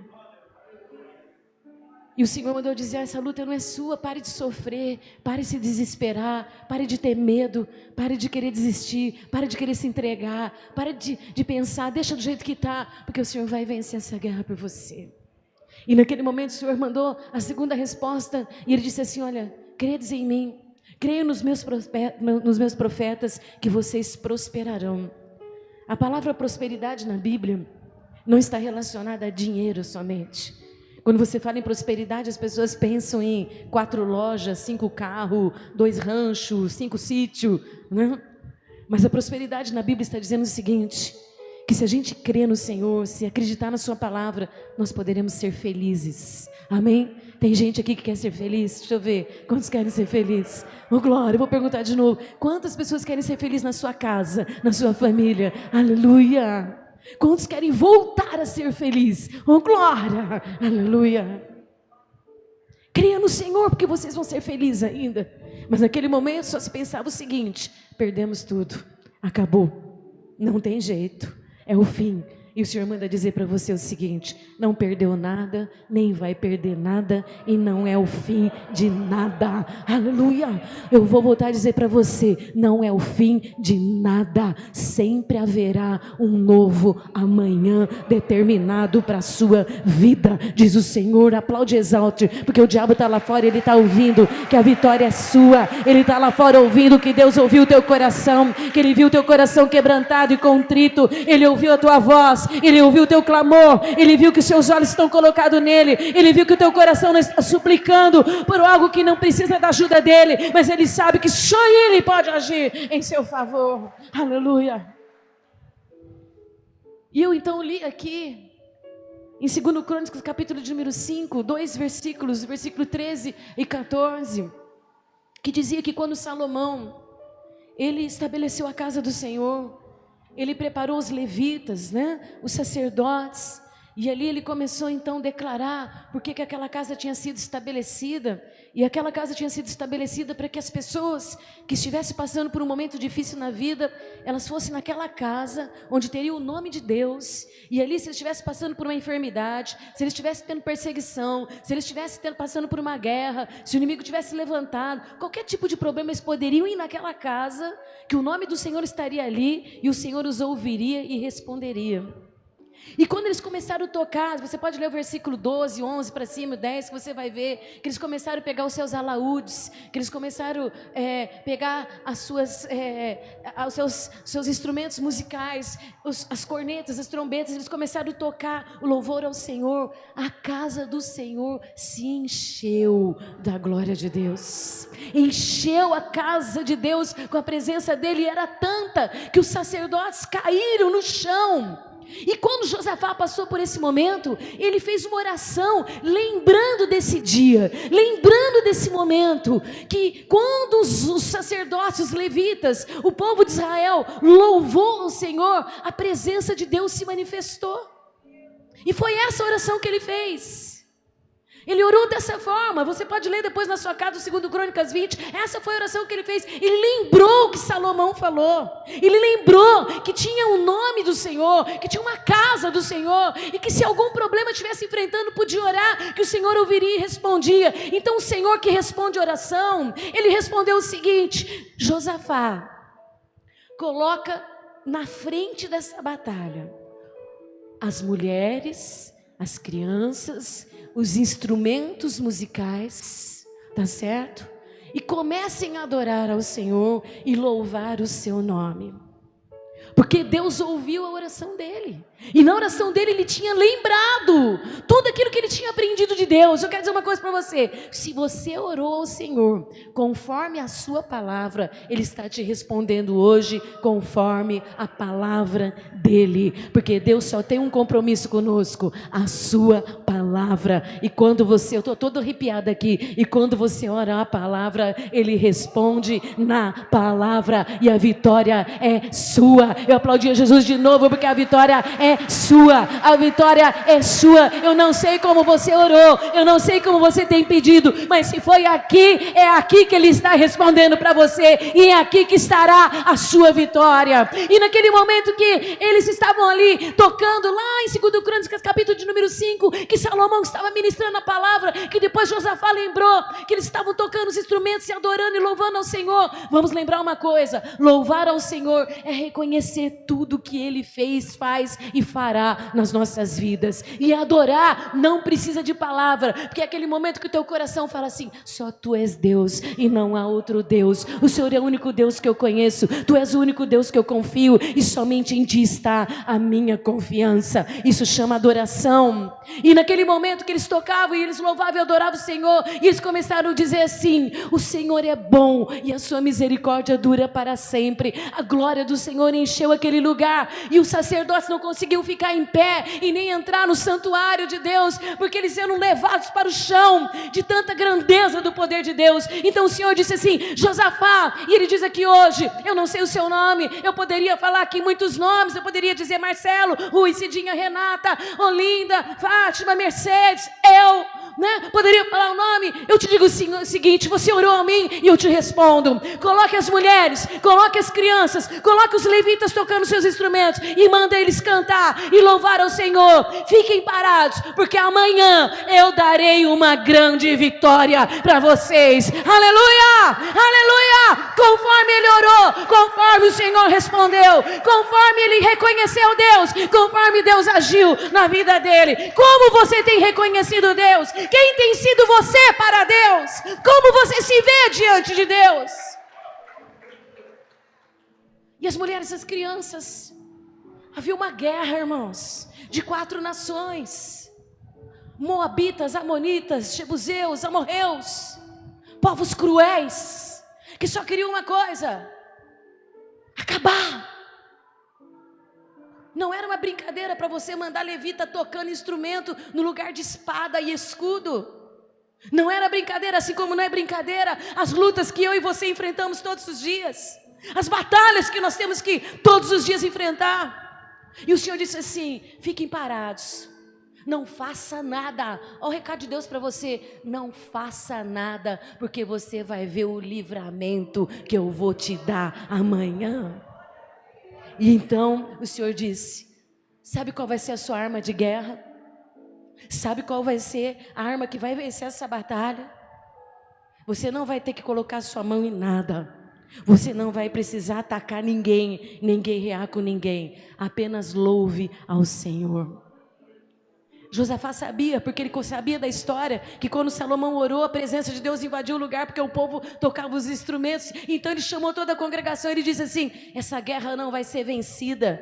E o Senhor mandou dizer, essa luta não é sua, pare de sofrer, pare de se desesperar, pare de ter medo, pare de querer desistir, pare de querer se entregar, pare de pensar, deixa do jeito que está, porque o Senhor vai vencer essa guerra por você. E naquele momento o Senhor mandou a segunda resposta, e Ele disse assim, olha, credes em mim, creio nos meus profetas, que vocês prosperarão. A palavra prosperidade na Bíblia não está relacionada a dinheiro somente. Quando você fala em prosperidade, as pessoas pensam em 4 lojas, 5 carros, 2 ranchos, 5 sítios, né? Mas a prosperidade na Bíblia está dizendo o seguinte, que se a gente crê no Senhor, se acreditar na sua palavra, nós poderemos ser felizes. Amém? Tem gente aqui que quer ser feliz? Deixa eu ver. Quantos querem ser felizes? Oh, glória, eu vou perguntar de novo. Quantas pessoas querem ser felizes na sua casa, na sua família? Aleluia! Quantos querem voltar a ser felizes? Oh, glória! Aleluia! Creia no Senhor, porque vocês vão ser felizes ainda. Mas naquele momento só se pensava o seguinte: perdemos tudo, acabou, não tem jeito, é o fim. E o Senhor manda dizer para você o seguinte: não perdeu nada, nem vai perder nada, e não é o fim de nada. Aleluia! Eu vou voltar a dizer para você: não é o fim de nada. Sempre haverá um novo amanhã determinado para a sua vida, diz o Senhor. Aplaude e exalte, porque o diabo está lá fora, ele está ouvindo que a vitória é sua. Ele está lá fora ouvindo que Deus ouviu o teu coração, que Ele viu o teu coração quebrantado e contrito. Ele ouviu a tua voz, Ele ouviu o teu clamor, Ele viu que os seus olhos estão colocados nele, Ele viu que o teu coração não está suplicando por algo que não precisa da ajuda dele, mas Ele sabe que só Ele pode agir em seu favor. Aleluia. E eu então li aqui em 2 Crônicas, capítulo de número 5, 2 versículos, versículo 13 e 14, que dizia que quando Salomão, ele estabeleceu a casa do Senhor, ele preparou os levitas, né, os sacerdotes, e ali ele começou então a declarar porque que aquela casa tinha sido estabelecida. E aquela casa tinha sido estabelecida para que as pessoas que estivessem passando por um momento difícil na vida, elas fossem naquela casa onde teria o nome de Deus. E ali, se eles estivessem passando por uma enfermidade, se eles estivessem tendo perseguição, se eles estivessem passando por uma guerra, se o inimigo tivesse levantado, qualquer tipo de problema, eles poderiam ir naquela casa, que o nome do Senhor estaria ali, e o Senhor os ouviria e responderia. E quando eles começaram a tocar, você pode ler o versículo 12, 11 para cima, 10, que você vai ver, que eles começaram a pegar os seus alaúdes, que eles começaram a pegar os seus instrumentos musicais, as cornetas, as trombetas, eles começaram a tocar o louvor ao Senhor. A casa do Senhor se encheu da glória de Deus, encheu a casa de Deus com a presença dele, e era tanta que os sacerdotes caíram no chão. E quando Josafá passou por esse momento, ele fez uma oração, lembrando desse dia, lembrando desse momento, que quando os sacerdotes, os levitas, o povo de Israel louvou ao Senhor, a presença de Deus se manifestou. E foi essa oração que ele fez. Ele orou dessa forma. Você pode ler depois na sua casa, o 2 Crônicas 20. Essa foi a oração que ele fez. Ele lembrou o que Salomão falou. Ele lembrou que tinha o nome do Senhor, que tinha uma casa do Senhor, e que se algum problema estivesse enfrentando, podia orar, que o Senhor ouviria e respondia. Então o Senhor que responde oração, ele respondeu o seguinte: Josafá, coloca na frente dessa batalha as mulheres, as crianças, os instrumentos musicais, tá certo? E comecem a adorar ao Senhor e louvar o seu nome. Porque Deus ouviu a oração dele. E na oração dele ele tinha lembrado tudo aquilo que ele tinha aprendido de Deus. Eu quero dizer uma coisa para você: se você orou ao Senhor conforme a sua palavra, Ele está te respondendo hoje conforme a palavra dele. Porque Deus só tem um compromisso conosco: a sua palavra. E quando você, eu estou todo arrepiada aqui, e quando você ora a palavra, Ele responde na palavra, e a vitória é sua. Eu aplaudi a Jesus de novo, porque a vitória é sua, a vitória é sua. Eu não sei como você orou, eu não sei como você tem pedido, mas se foi aqui, é aqui que Ele está respondendo para você, e é aqui que estará a sua vitória. E naquele momento que eles estavam ali tocando, lá em 2 Crônicas, capítulo de número 5, que Salomão estava ministrando a palavra, que depois Josafá lembrou que eles estavam tocando os instrumentos e adorando e louvando ao Senhor. Vamos lembrar uma coisa: louvar ao Senhor é reconhecer reconhecer tudo que Ele fez, faz e fará nas nossas vidas. E adorar não precisa de palavra, porque é aquele momento que o teu coração fala assim: só Tu és Deus e não há outro Deus. O Senhor é o único Deus que eu conheço, Tu és o único Deus que eu confio, e somente em Ti está a minha confiança. Isso chama adoração. E naquele momento que eles tocavam e eles louvavam e adoravam o Senhor, e eles começaram a dizer assim: o Senhor é bom e a sua misericórdia dura para sempre. A glória do Senhor encheu aquele lugar, e os sacerdotes não conseguiam ficar em pé e nem entrar no santuário de Deus, porque eles eram levados para o chão de tanta grandeza do poder de Deus. Então o Senhor disse assim: Josafá, e ele diz aqui hoje, eu não sei o seu nome, eu poderia falar aqui muitos nomes, eu poderia dizer Marcelo, Rui, Cidinha, Renata, Olinda, Fátima, Mercedes, poderia falar o nome. Eu te digo o seguinte: você orou a mim e eu te respondo. Coloque as mulheres, coloque as crianças, coloque os levitas tocando seus instrumentos e manda eles cantar e louvar ao Senhor. Fiquem parados, porque amanhã eu darei uma grande vitória para vocês. Aleluia, aleluia. Conforme ele orou, conforme o Senhor respondeu, conforme ele reconheceu Deus, conforme Deus agiu na vida dele. Como você tem reconhecido Deus? Quem tem sido você para Deus? Como você se vê diante de Deus? E as mulheres e as crianças, havia uma guerra, irmãos, de 4 nações: Moabitas, Amonitas, Jebuseus, Amorreus, povos cruéis, que só queriam uma coisa: acabar. Não era uma brincadeira para você mandar levita tocando instrumento no lugar de espada e escudo. Não era brincadeira, assim como não é brincadeira as lutas que eu e você enfrentamos todos os dias, as batalhas que nós temos que todos os dias enfrentar. E o Senhor disse assim: fiquem parados, não faça nada. Olha o recado de Deus para você: não faça nada, porque você vai ver o livramento que eu vou te dar amanhã. E então o Senhor disse: sabe qual vai ser a sua arma de guerra? Sabe qual vai ser a arma que vai vencer essa batalha? Você não vai ter que colocar sua mão em nada. Você não vai precisar atacar ninguém, nem guerrear com ninguém. Apenas louve ao Senhor. Josafá sabia, porque ele sabia da história, que quando Salomão orou, a presença de Deus invadiu o lugar, porque o povo tocava os instrumentos. Então ele chamou toda a congregação e ele disse assim: essa guerra não vai ser vencida.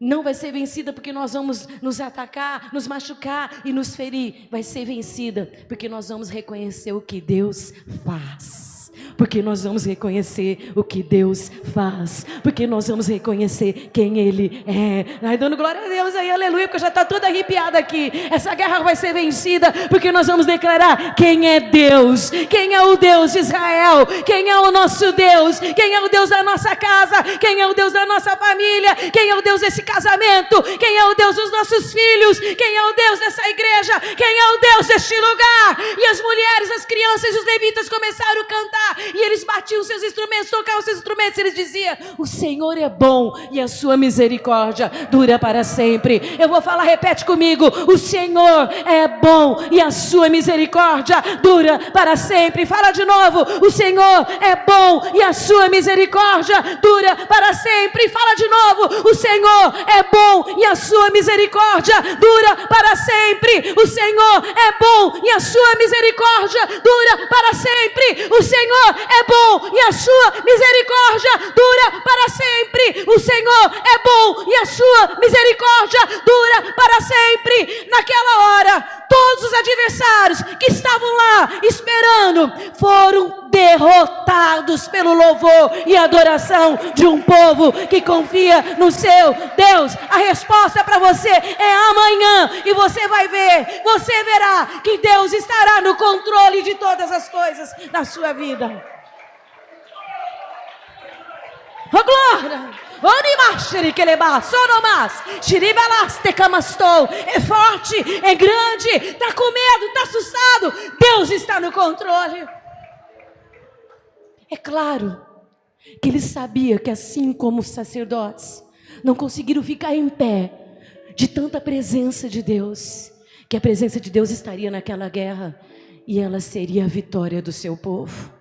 Não vai ser vencida porque nós vamos nos atacar, nos machucar e nos ferir. Vai ser vencida porque nós vamos reconhecer o que Deus faz. Porque nós vamos reconhecer o que Deus faz. Porque nós vamos reconhecer quem Ele é. Ai, dando glória a Deus aí, aleluia, porque eu já estou toda arrepiada aqui. Essa guerra vai ser vencida porque nós vamos declarar quem é Deus. Quem é o Deus de Israel. Quem é o nosso Deus. Quem é o Deus da nossa casa. Quem é o Deus da nossa família. Quem é o Deus desse casamento. Quem é o Deus dos nossos filhos. Quem é o Deus dessa igreja. Quem é o Deus deste lugar. E as mulheres, as crianças e os levitas começaram a cantar. E eles batiam seus instrumentos, tocavam seus instrumentos. E eles diziam: o Senhor é bom e a sua misericórdia dura para sempre. Eu vou falar, repete comigo: o Senhor é bom e a sua misericórdia dura para sempre. Fala de novo: o Senhor é bom e a sua misericórdia dura para sempre. Fala de novo: o Senhor é bom e a sua misericórdia dura para sempre. O Senhor é bom e a sua misericórdia dura para sempre. O Senhor é bom e a sua misericórdia dura para sempre. O Senhor é bom e a sua misericórdia dura para sempre. Naquela hora, todos os adversários que estavam lá esperando foram derrotados pelo louvor e adoração de um povo que confia no seu Deus. A resposta para você é amanhã, e você vai ver, você verá que Deus estará no controle de todas as coisas da sua vida. Oh, glória! É forte, é grande, está com medo, está assustado. Deus está no controle. É claro que ele sabia que, assim como os sacerdotes não conseguiram ficar em pé de tanta presença de Deus, que a presença de Deus estaria naquela guerra e ela seria a vitória do seu povo.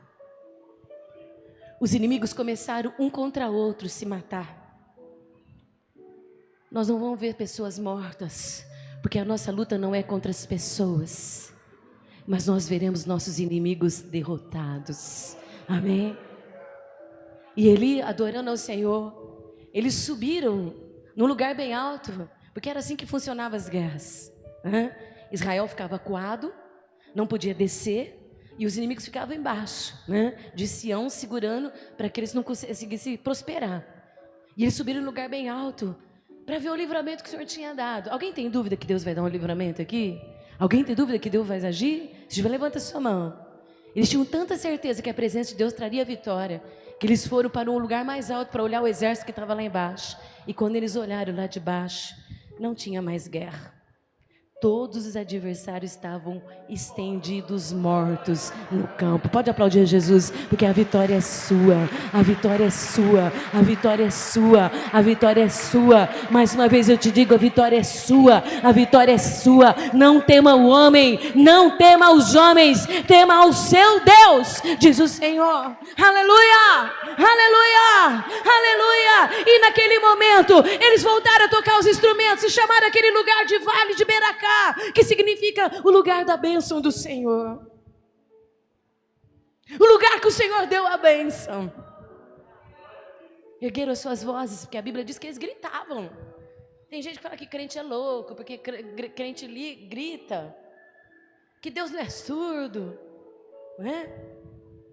Os inimigos começaram um contra outro se matar. nós não vamos ver pessoas mortas, porque a nossa luta não é contra as pessoas, mas nós veremos nossos inimigos derrotados. Amém? E Eli, adorando ao Senhor, eles subiram num lugar bem alto, porque era assim que funcionavam as guerras. Israel ficava acuado, não podia descer, e os inimigos ficavam embaixo, de Sião, segurando para que eles não conseguissem prosperar. E eles subiram num lugar bem alto para ver o livramento que o Senhor tinha dado. Alguém tem dúvida que Deus vai dar um livramento aqui? Alguém tem dúvida que Deus vai agir? Se tiver, levanta a sua mão. Eles tinham tanta certeza que a presença de Deus traria vitória, que eles foram para um lugar mais alto para olhar o exército que estava lá embaixo. E quando eles olharam lá de baixo, não tinha mais guerra. Todos os adversários estavam estendidos, mortos no campo. Pode aplaudir Jesus, porque a vitória é sua, a vitória é sua, a vitória é sua, a vitória é sua. Mais uma vez eu te digo, a vitória é sua, a vitória é sua. Não tema o homem, não tema os homens, tema ao seu Deus, diz o Senhor. Aleluia, aleluia, aleluia. E naquele momento, eles voltaram a tocar os instrumentos e chamaram aquele lugar de Vale de Beracá, que significa o lugar da bênção do Senhor, o lugar que o Senhor deu a bênção. Ergueram as suas vozes, porque a Bíblia diz que eles gritavam. Tem gente que fala que crente é louco, porque crente grita, que Deus não é surdo, não é?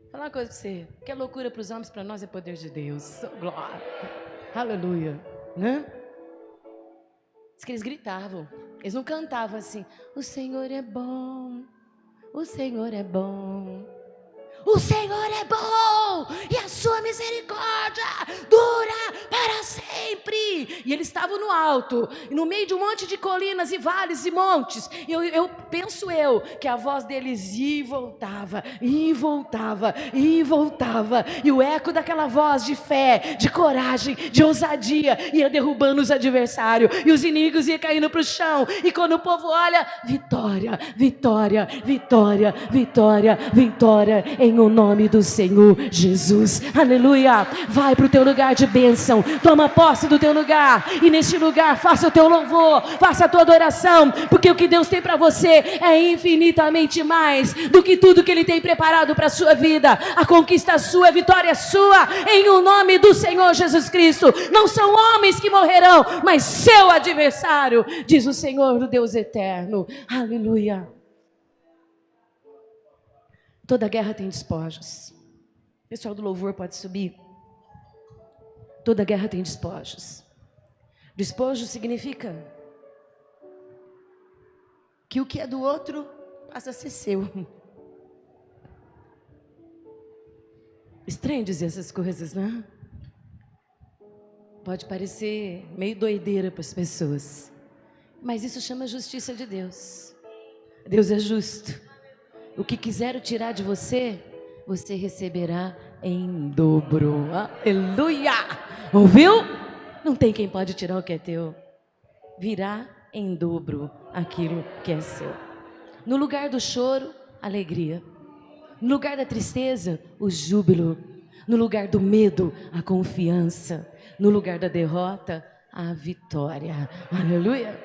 Vou falar uma coisa para você, que é loucura para os homens, para nós é poder de Deus. Glória, aleluia, né? Diz que eles gritavam, eles não cantavam assim: o Senhor é bom, o Senhor é bom, o Senhor é bom, e a sua misericórdia dura para sempre. E eles estavam no alto, no meio de um monte de colinas e vales e montes. Eu penso que a voz deles ia e voltava, e voltava, e voltava. E o eco daquela voz de fé, de coragem, de ousadia, ia derrubando os adversários. E os inimigos iam caindo para o chão. E quando o povo olha, vitória, vitória, vitória, vitória, vitória, em o nome do Senhor Jesus. Aleluia. Vai para o teu lugar de bênção, toma posse do teu lugar, e neste lugar faça o teu louvor, faça a tua adoração, porque o que Deus tem para você é infinitamente mais do que tudo que Ele tem preparado para a sua vida. A conquista é sua, a vitória é sua, em o nome do Senhor Jesus Cristo. Não são homens que morrerão, mas seu adversário, diz o Senhor, o Deus eterno. Aleluia. Toda guerra tem despojos. O pessoal do louvor pode subir. Toda guerra tem despojos. Despojo significa que o que é do outro passa a ser seu. Estranho dizer essas coisas, né? Pode parecer meio doideira para as pessoas, mas isso chama justiça de Deus. Deus é justo. O que quiser tirar de você, você receberá em dobro. Aleluia! Ouviu? Não tem quem pode tirar o que é teu. Virá em dobro aquilo que é seu. No lugar do choro, alegria. No lugar da tristeza, o júbilo. No lugar do medo, a confiança. No lugar da derrota, a vitória. Aleluia!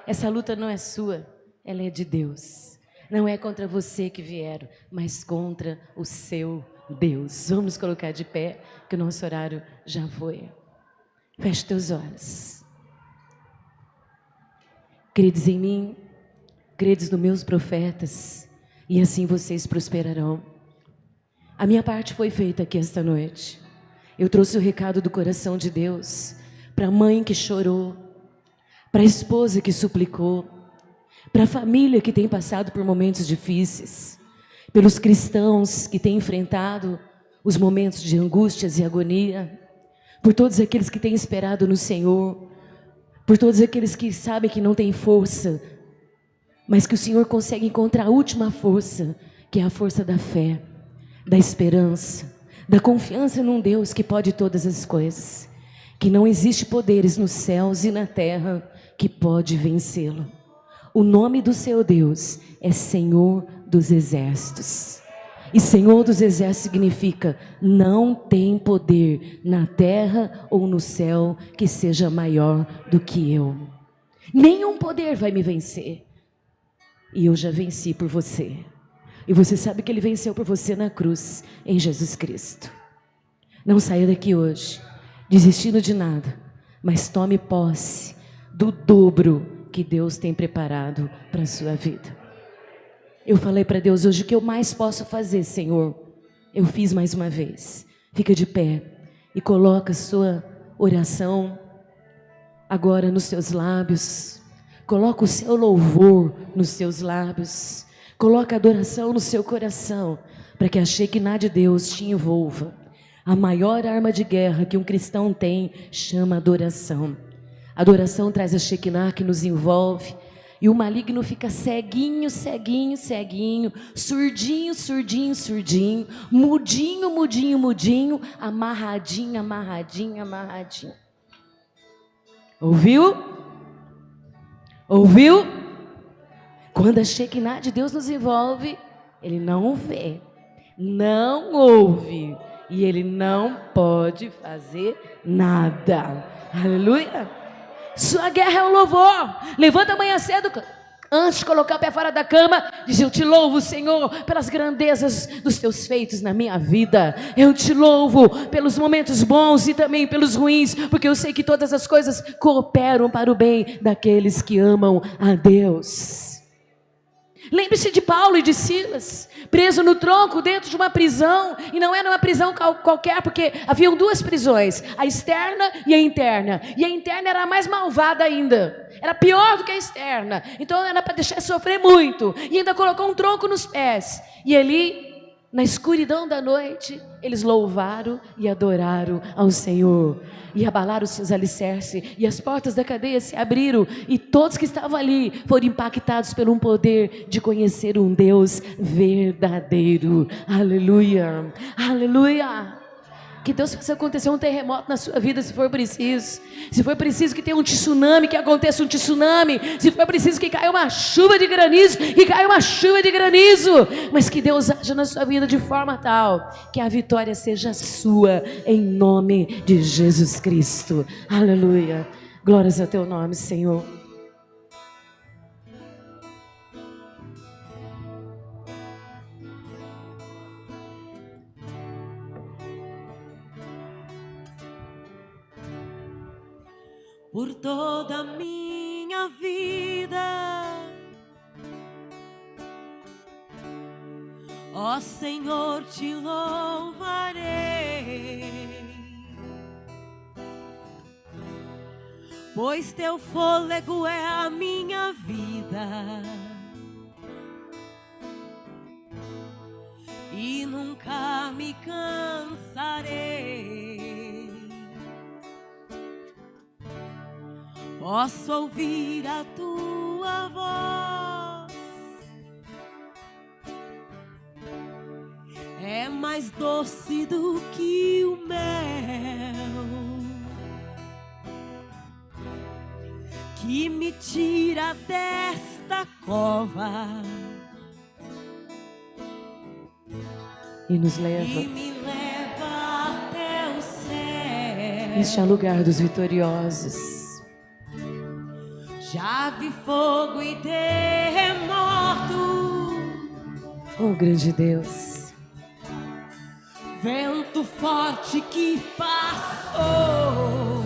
Essa luta não é sua, ela é de Deus. Não é contra você que vieram, mas contra o seu Deus. Vamos nos colocar de pé, que o nosso horário já foi. Feche teus olhos. Credes em mim, credes nos meus profetas, e assim vocês prosperarão. A minha parte foi feita aqui esta noite. Eu trouxe o recado do coração de Deus para a mãe que chorou, para a esposa que suplicou, para a família que tem passado por momentos difíceis, pelos cristãos que têm enfrentado os momentos de angústias e agonia, por todos aqueles que têm esperado no Senhor, por todos aqueles que sabem que não têm força, mas que o Senhor consegue encontrar a última força, que é a força da fé, da esperança, da confiança num Deus que pode todas as coisas, que não existe poderes nos céus e na terra que pode vencê-lo. O nome do seu Deus é Senhor dos Exércitos. E Senhor dos Exércitos significa: não tem poder na terra ou no céu que seja maior do que eu. Nenhum poder vai me vencer. E eu já venci por você. E você sabe que Ele venceu por você na cruz, em Jesus Cristo. Não saia daqui hoje desistindo de nada, mas tome posse do dobro que Deus tem preparado para a sua vida. Eu falei para Deus hoje: o que eu mais posso fazer, Senhor? Eu fiz mais uma vez. Fica de pé e coloca a sua oração agora nos seus lábios. Coloca o seu louvor nos seus lábios. Coloca a adoração no seu coração, para que a Shekinah de Deus te envolva. A maior arma de guerra que um cristão tem chama adoração. A adoração traz a Shekinah que nos envolve. E o maligno fica ceguinho, ceguinho, ceguinho, surdinho, surdinho, surdinho, mudinho, mudinho, mudinho, amarradinho, amarradinho, amarradinho. Ouviu? Ouviu? Quando a Shekinah de Deus nos envolve, Ele não vê, não ouve e Ele não pode fazer nada. Aleluia! Sua guerra é o louvor. Levanta amanhã cedo, antes de colocar o pé fora da cama, diz: eu te louvo, Senhor, pelas grandezas dos teus feitos na minha vida. Eu te louvo pelos momentos bons e também pelos ruins, porque eu sei que todas as coisas cooperam para o bem daqueles que amam a Deus. Lembre-se de Paulo e de Silas, preso no tronco dentro de uma prisão, e não era uma prisão qualquer, porque haviam duas prisões, a externa e a interna, e a interna era a mais malvada ainda, era pior do que a externa, então era para deixar sofrer muito, e ainda colocou um tronco nos pés, e ali, na escuridão da noite, eles louvaram e adoraram ao Senhor, e abalaram os seus alicerces, e as portas da cadeia se abriram, e todos que estavam ali foram impactados por um poder de conhecer um Deus verdadeiro. Aleluia, aleluia. Que Deus faça acontecer um terremoto na sua vida, se for preciso. Se for preciso que tenha um tsunami, que aconteça um tsunami. Se for preciso que caia uma chuva de granizo, que caia uma chuva de granizo. Mas que Deus haja na sua vida de forma tal que a vitória seja sua, em nome de Jesus Cristo. Aleluia. Glórias a teu nome, Senhor. Por toda a minha vida, ó Senhor, te louvarei, pois teu fôlego é a minha vida, e nunca me cansarei. Posso ouvir a tua voz, é mais doce do que o mel, que me tira desta cova E nos leva, e me leva até o céu. este é o lugar dos vitoriosos. Já vi fogo e terremoto, Oh, grande Deus. vento forte que passou.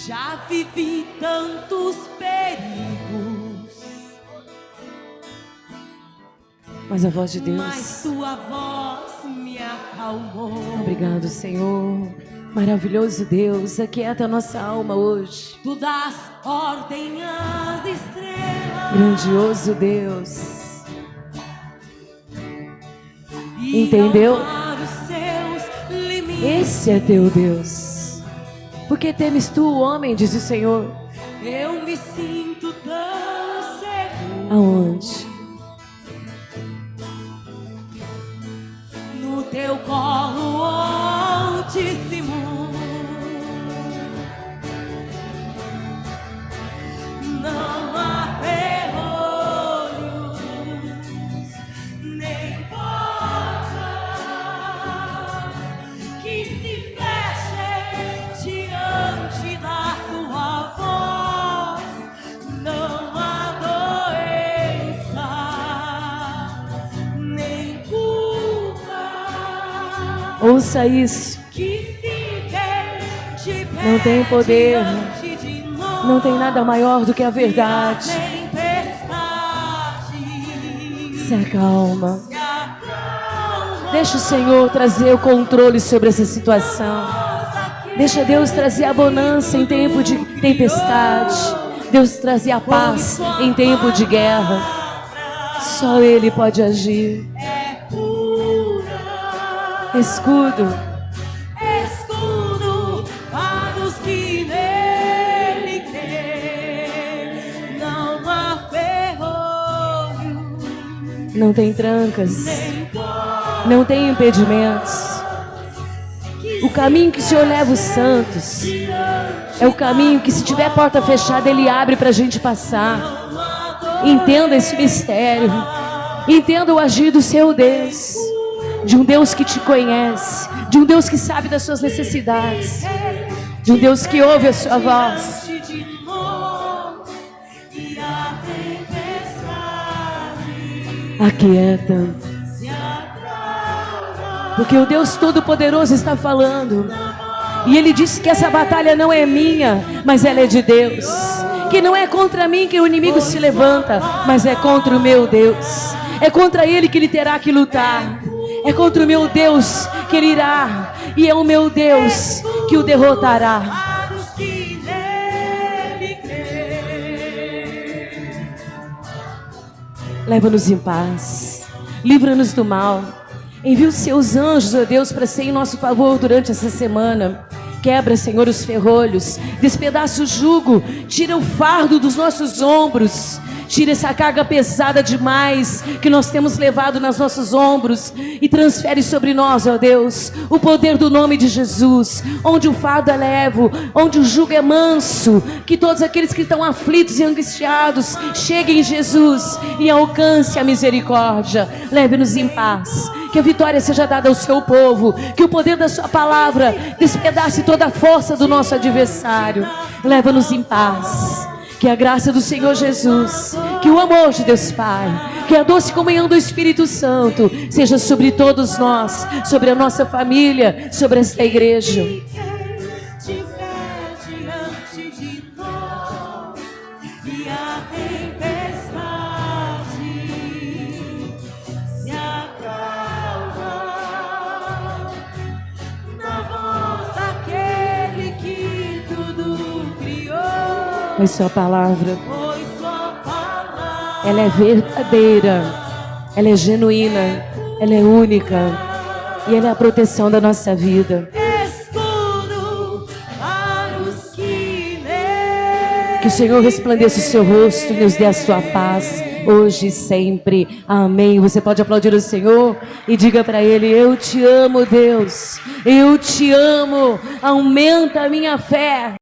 Já vivi tantos perigos, Mas a voz de mas Deus. tua voz me acalmou. Obrigado, Senhor. Maravilhoso Deus, aquieta a nossa alma hoje. Tu dás ordem às estrelas, Grandioso Deus. e Entendeu? ao mar os seus limites. Esse é teu Deus. Por que temes tu, o homem, diz o Senhor? Eu me sinto tão seguro Aonde? no teu colo altíssimo. Não há ferrolho Ouça isso. Não tem poder, não tem nada maior do que a verdade. Se acalma. Deixa o Senhor trazer o controle sobre essa situação. Deixa Deus trazer a bonança em tempo de tempestade. Deus trazer a paz em tempo de guerra. Só Ele pode agir. Escudo. Escudo para os que nele creem. Não há ferrolho. Não tem trancas. Não tem impedimentos. O caminho que o Senhor leva os santos é o caminho que, se tiver porta fechada, Ele abre para a gente passar. Entenda esse mistério. Entenda o agir do seu Deus. De um Deus que te conhece. De um Deus que sabe das suas necessidades. De um Deus que ouve a sua voz. Aquieta. Porque o Deus Todo-Poderoso está falando. E Ele disse que essa batalha não é minha, mas ela é de Deus. Que não é contra mim que o inimigo se levanta, mas é contra o meu Deus. É contra Ele que Ele terá que lutar. É contra o meu Deus que Ele irá. E é o meu Deus que o derrotará. Leva-nos em paz. Livra-nos do mal. Envia os seus anjos, ó Deus, para ser em nosso favor durante essa semana. Quebra, Senhor, os ferrolhos. Despedaça o jugo. Tira o fardo dos nossos ombros. Tira essa carga pesada demais que nós temos levado nos nossos ombros e transfere sobre nós, ó Deus, o poder do nome de Jesus. Onde o fardo é leve, onde o jugo é manso. Que todos aqueles que estão aflitos e angustiados cheguem em Jesus e alcance a misericórdia. Leve-nos em paz. Que a vitória seja dada ao seu povo. Que o poder da sua palavra despedace toda a força do nosso adversário. Leva-nos em paz. Que a graça do Senhor Jesus, que o amor de Deus Pai, que a doce comunhão do Espírito Santo seja sobre todos nós, sobre a nossa família, sobre esta igreja. Pois sua palavra, ela é verdadeira, ela é genuína, ela é única e ela é a proteção da nossa vida. Que o Senhor resplandeça o seu rosto e nos dê a sua paz hoje e sempre. Amém. Você pode aplaudir o Senhor e diga para Ele: eu te amo, Deus, eu te amo, aumenta a minha fé.